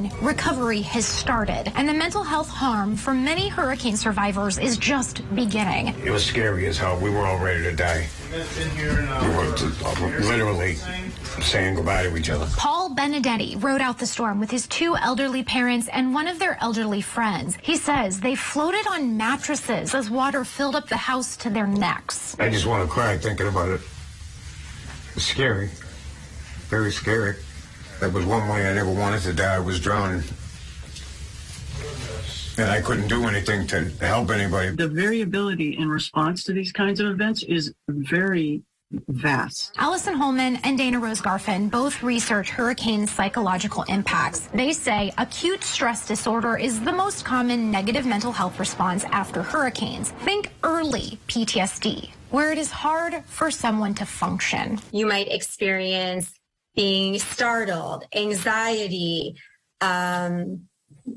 on, recovery has started, and the mental health harm for many hurricane survivors is just beginning. It was scary as hell. We were all ready to die. We were literally saying goodbye to each other. Paul Benedetti rode out the storm with his two elderly parents and one of their elderly friends. He says they floated on mattresses as water filled up the house to their necks. I just want to cry thinking about it. It's scary. Very scary. That was one way I never wanted to die. I was drowning. And I couldn't do anything to help anybody. The variability in response to these kinds of events is very vast. Allison Holman and Dana Rose Garfin both research hurricane psychological impacts. They say acute stress disorder is the most common negative mental health response after hurricanes. Think early PTSD, where it is hard for someone to function. You might experience being startled, anxiety,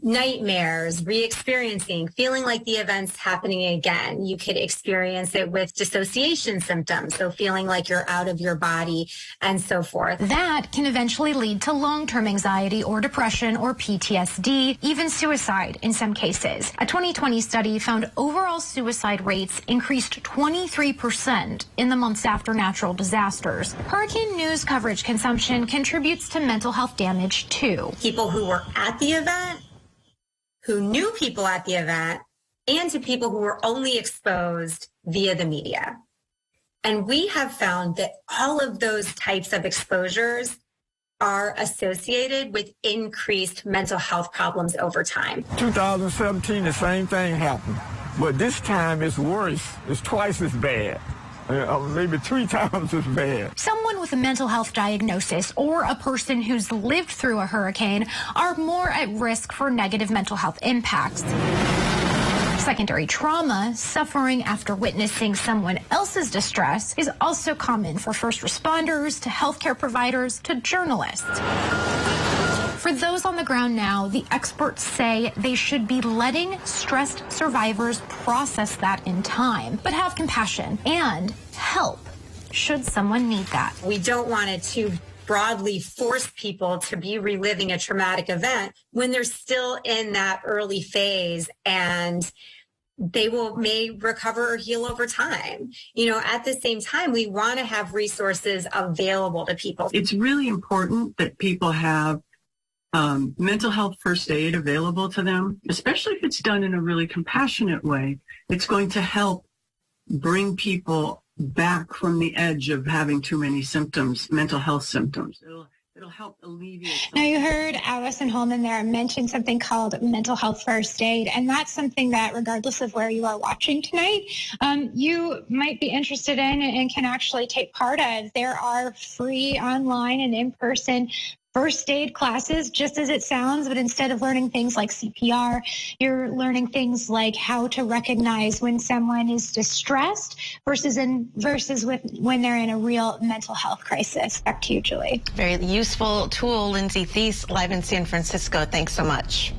nightmares, re-experiencing, feeling like the event's happening again. You could experience it with dissociation symptoms, so feeling like you're out of your body and so forth. That can eventually lead to long-term anxiety or depression or PTSD, even suicide in some cases. A 2020 study found overall suicide rates increased 23% in the months after natural disasters. Hurricane news coverage consumption contributes to mental health damage too. People who were at the event, who knew people at the event, and to people who were only exposed via the media. And we have found that all of those types of exposures are associated with increased mental health problems over time. 2017, the same thing happened, but this time it's worse. It's twice as bad. Maybe 3 times as bad. Someone with a mental health diagnosis or a person who's lived through a hurricane are more at risk for negative mental health impacts. Secondary trauma, suffering after witnessing someone else's distress, is also common for first responders, to healthcare providers, to journalists. For those on the ground now, the experts say they should be letting stressed survivors process that in time, but have compassion and help should someone need that. We don't want it to broadly force people to be reliving a traumatic event when they're still in that early phase, and they may recover or heal over time. You know, at the same time, we want to have resources available to people. It's really important that people have mental health first aid available to them, especially if it's done in a really compassionate way. It's going to help bring people back from the edge of having too many symptoms, mental health symptoms. It'll help alleviate. Now, you heard Allison Holman there mention something called mental health first aid, and that's something that, regardless of where you are watching tonight, you might be interested in and can actually take part of. There are free online and in-person first aid classes, just as it sounds, but instead of learning things like CPR, you're learning things like how to recognize when someone is distressed versus when they're in a real mental health crisis. Back to you, Julie. Very useful tool. Lindsay Thies, live in San Francisco. Thanks so much.